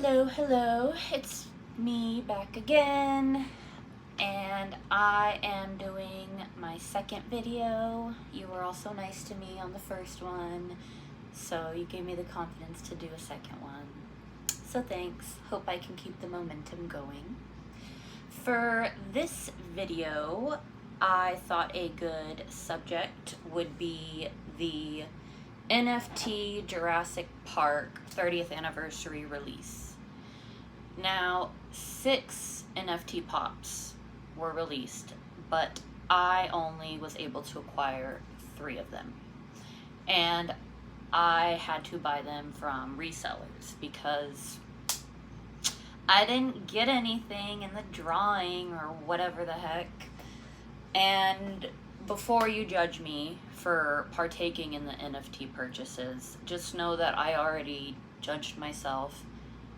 Hello, hello, it's me back again, and I am doing my second video. You were also nice to me on the first one, so you gave me the confidence to do a second one. So thanks, hope I can keep the momentum going. For this video, I thought a good subject would be the NFT Jurassic Park 30th anniversary release. Now, 6 NFT pops were released, but I only was able to acquire 3 of them. And I had to buy them from resellers because I didn't get anything in the drawing or whatever the heck. And before you judge me for partaking in the NFT purchases, just know that I already judged myself.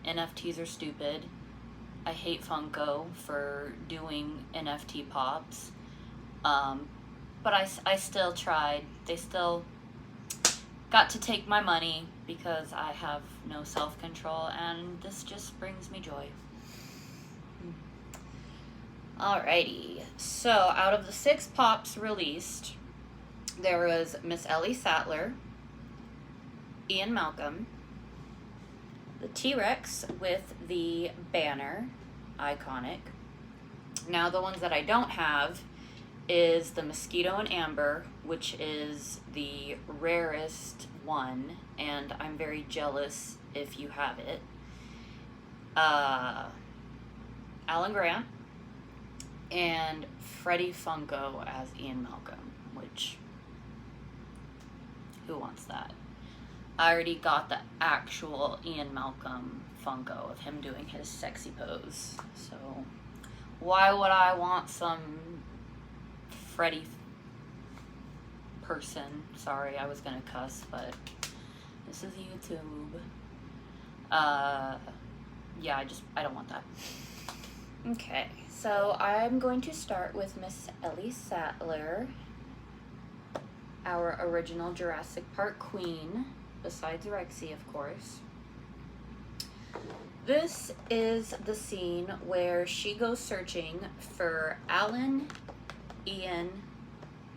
NFTs are stupid. I hate Funko for doing NFT pops. But I still tried. They still got to take my money because I have no self-control, and this just brings me joy. Alrighty, so out of the 6 pops released, there was Miss Ellie Sattler, Ian Malcolm, the T-Rex with the banner, iconic. Now the ones that I don't have is the Mosquito and Amber, which is the rarest one, and I'm very jealous if you have it. Alan Grant, and Freddie Funko as Ian Malcolm, which, who wants that? I already got the actual Ian Malcolm Funko of him doing his sexy pose, so why would I want some Freddie person? Sorry, I was gonna cuss, but this is YouTube. Yeah, I don't want that. Okay, so I'm going to start with Miss Ellie Sattler, our original Jurassic Park queen, besides Rexy, of course. This is the scene where she goes searching for Alan, Ian,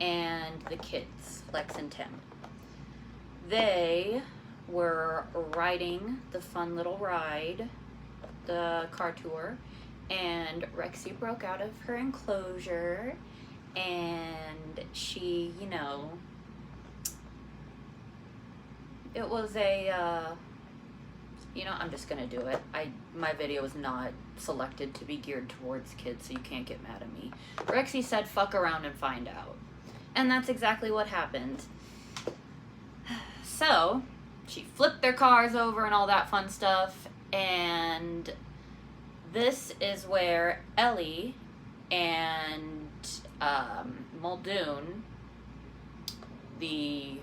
and the kids, Lex and Tim. They were riding the fun little ride, the car tour, and Rexy broke out of her enclosure, and she, it was a, I'm just gonna do it. My video is not selected to be geared towards kids, so you can't get mad at me. Rexy said, fuck around and find out. And that's exactly what happened. So, she flipped their cars over and all that fun stuff, and this is where Ellie and Muldoon, the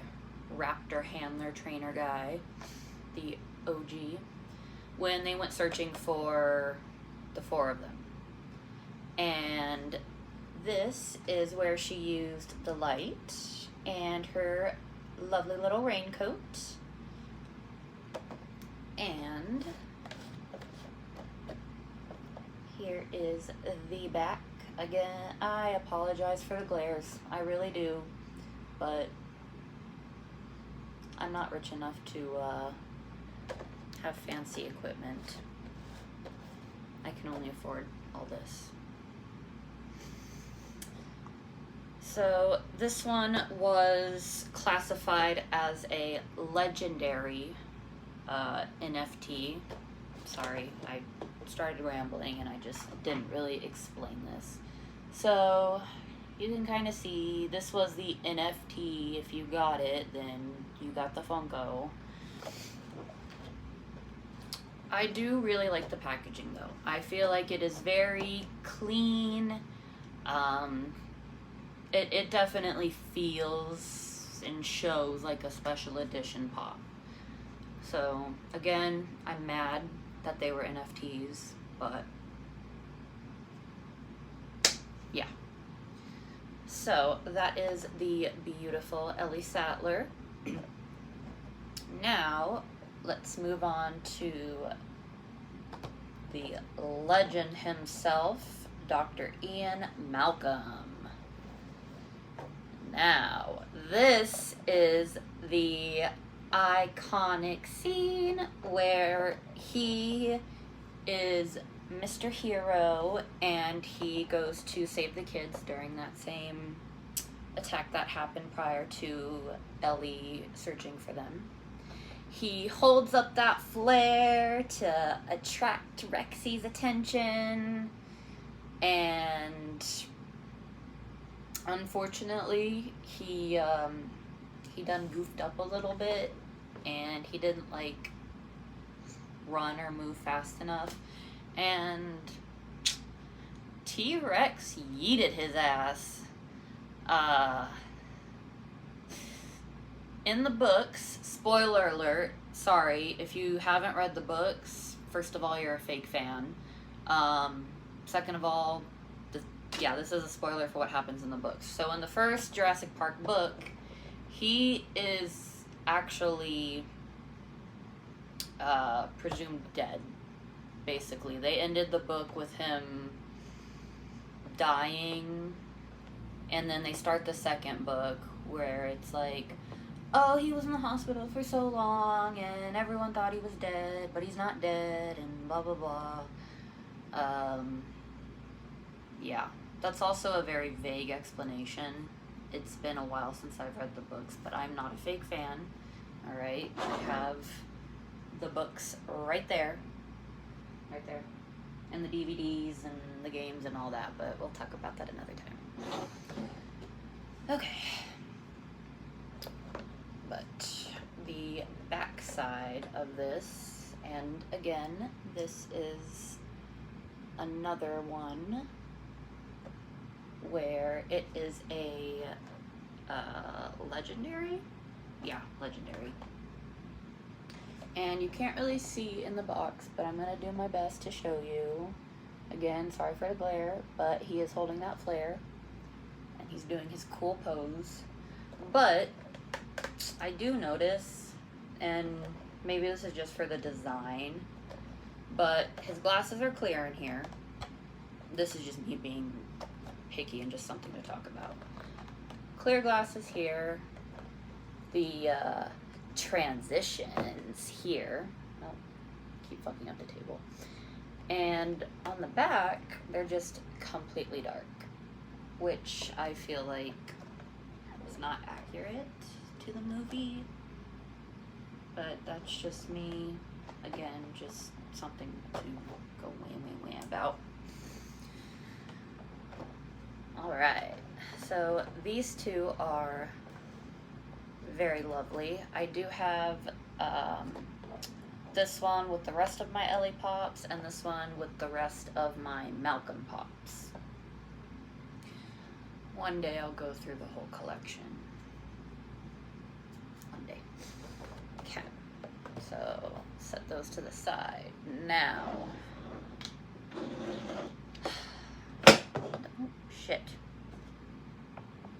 raptor handler trainer guy, the OG, when they went searching for the 4 of them. And this is where she used the light and her lovely little raincoat. And here is the back. Again, I apologize for the glares. I really do. But I'm not rich enough to have fancy equipment. I can only afford all this. So this one was classified as a legendary NFT. Sorry, I started rambling and I just didn't really explain this. So you can kind of see this was the NFT. If you got it, then you got the Funko. I do really like the packaging though. I feel like it is very clean. It definitely feels and shows like a special edition pop. So again, I'm mad that they were NFTs, but yeah. So that is the beautiful Ellie Sattler. Now let's move on to the legend himself, Dr. Ian Malcolm. Now, this is the iconic scene where he is Mr. Hero and he goes to save the kids during that same attack that happened prior to Ellie searching for them. He holds up that flare to attract Rexy's attention, and unfortunately he done goofed up a little bit, and he didn't like run or move fast enough, and T-Rex yeeted his ass. In the books, spoiler alert, sorry, if you haven't read the books, first of all, you're a fake fan. Second of all, this is a spoiler for what happens in the books. So in the first Jurassic Park book, he is actually presumed dead, basically. They ended the book with him dying, and then they start the second book where it's like, oh, he was in the hospital for so long and everyone thought he was dead, but he's not dead, and blah blah blah. Yeah, that's also a very vague explanation. It's been a while since I've read the books, but I'm not a fake fan. Alright, I have the books right there, and the DVDs and the games and all that, but we'll talk about that another time. Okay. But the back side of this, and again, this is another one where it is a legendary? Yeah, legendary. And you can't really see in the box, but I'm going to do my best to show you. Again, sorry for the glare, but he is holding that flare, and he's doing his cool pose. But I do notice, and maybe this is just for the design, but his glasses are clear in here. This is just me being picky and just something to talk about. Clear glasses here. The transitions here. Oh, keep fucking up the table. And on the back, they're just completely dark, which I feel like is not accurate to the movie, but that's just me. Again, just something to go wah about. Alright, so these two are very lovely. I do have this one with the rest of my Ellie Pops, and this one with the rest of my Malcolm Pops. One day I'll go through the whole collection. One day. Okay, so set those to the side. Now, oh, shit.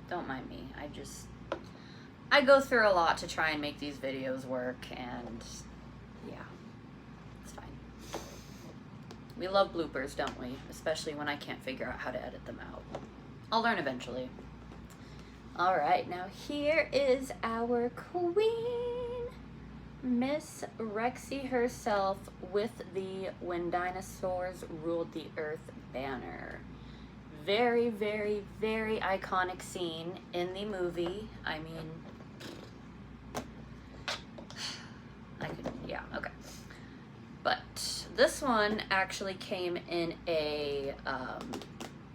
Don't mind me. I go through a lot to try and make these videos work, and yeah, it's fine. We love bloopers, don't we? Especially when I can't figure out how to edit them out. I'll learn eventually. Alright, now here is our queen, Miss Rexy herself, with the "When Dinosaurs Ruled the Earth" banner. Very, very, very iconic scene in the movie. I mean, yeah, okay. But this one actually came in a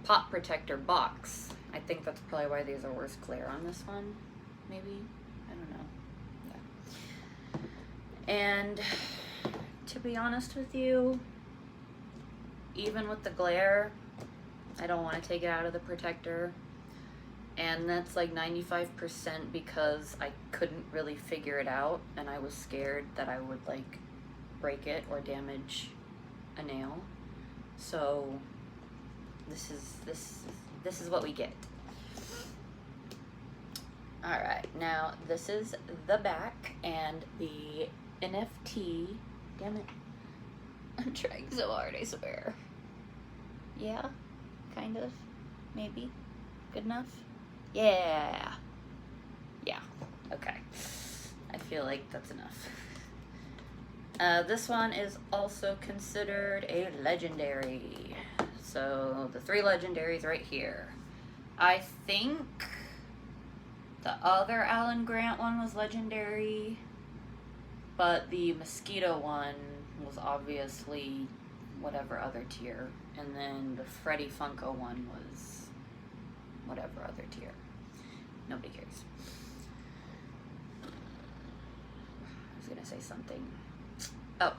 pop protector box. I think that's probably why these are worse glare on this one, maybe? I don't know. Yeah. And to be honest with you, even with the glare, I don't want to take it out of the protector. And that's like 95% because I couldn't really figure it out, and I was scared that I would like break it or damage a nail. So this is what we get. Alright, now this is the back, and the NFT, damn it, I'm trying so hard, I swear. Yeah, kind of, maybe. Good enough? Yeah. Yeah, okay. I feel like that's enough. This one is also considered a legendary. So the 3 legendaries right here. I think the other Alan Grant one was legendary, but the mosquito one was obviously whatever other tier, and then the Freddy Funko one was whatever other tier. Nobody cares. I was gonna say something. Oh,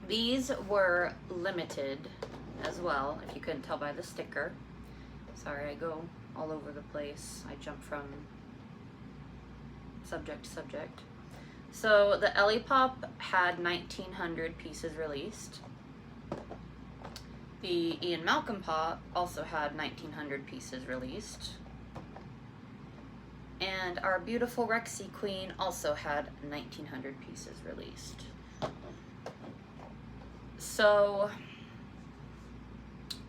these were limited as well, if you couldn't tell by the sticker. Sorry, I go all over the place. I jump from subject to subject. So the Ellie Pop had 1,900 pieces released. The Ian Malcolm Pop also had 1,900 pieces released. And our beautiful Rexy Queen also had 1,900 pieces released. So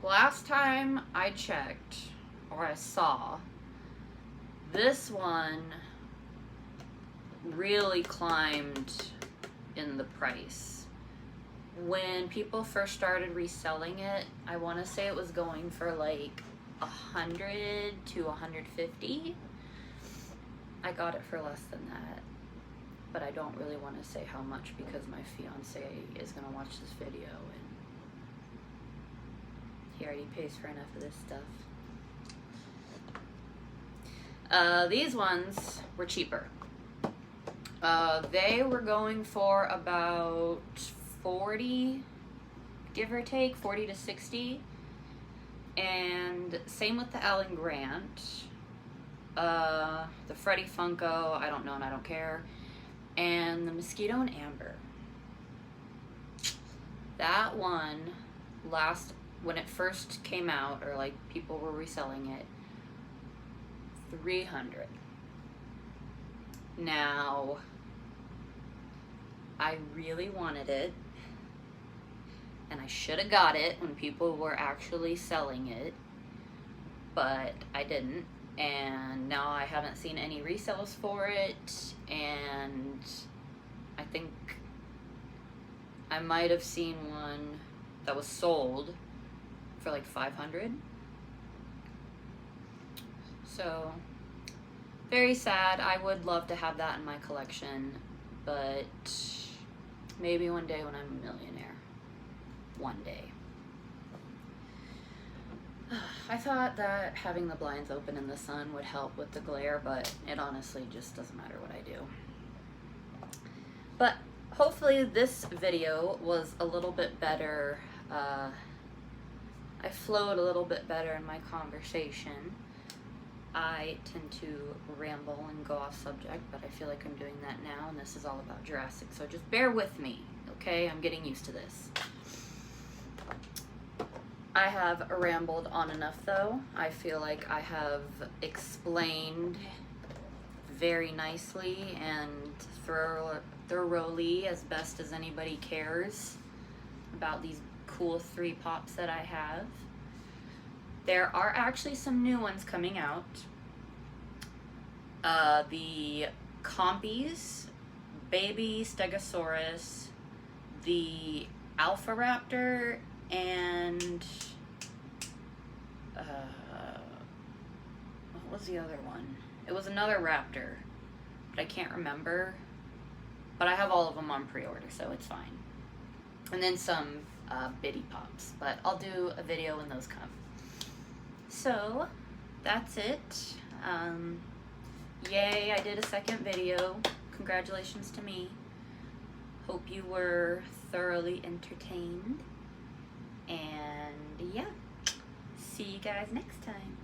last time I checked, or I saw, this one really climbed in the price. When people first started reselling it, I want to say it was going for like 100 to 150. I got it for less than that, but I don't really want to say how much because my fiance is going to watch this video and he already pays for enough of this stuff. These ones were cheaper. They were going for about 40, give or take, 40 to 60. And same with the Alan Grant. The Freddy Funko, I don't know and I don't care. And the Mosquito and Amber. That one, when it first came out, or like people were reselling it, 300. Now, I really wanted it, and I should have got it when people were actually selling it, but I didn't, and now I haven't seen any resales for it, and I think I might have seen one that was sold for like 500. So, very sad. I would love to have that in my collection, but maybe one day when I'm a millionaire. One day. I thought that having the blinds open in the sun would help with the glare, but it honestly just doesn't matter what I do. But hopefully this video was a little bit better. I flowed a little bit better in my conversation. I tend to ramble and go off subject, but I feel like I'm doing that now, and this is all about Jurassic, so just bear with me, okay? I'm getting used to this. I have rambled on enough, though. I feel like I have explained very nicely and thoroughly, as best as anybody cares, about these cool 3 pops that I have. There are actually some new ones coming out. The Compies, Baby Stegosaurus, the Alpha Raptor, and what was the other one? It was another raptor, but I can't remember. But I have all of them on pre-order, so it's fine. And then some bitty pops, but I'll do a video when those come. So that's it. Yay, I did a second video. Congratulations to me. Hope you were thoroughly entertained. And yeah, see you guys next time.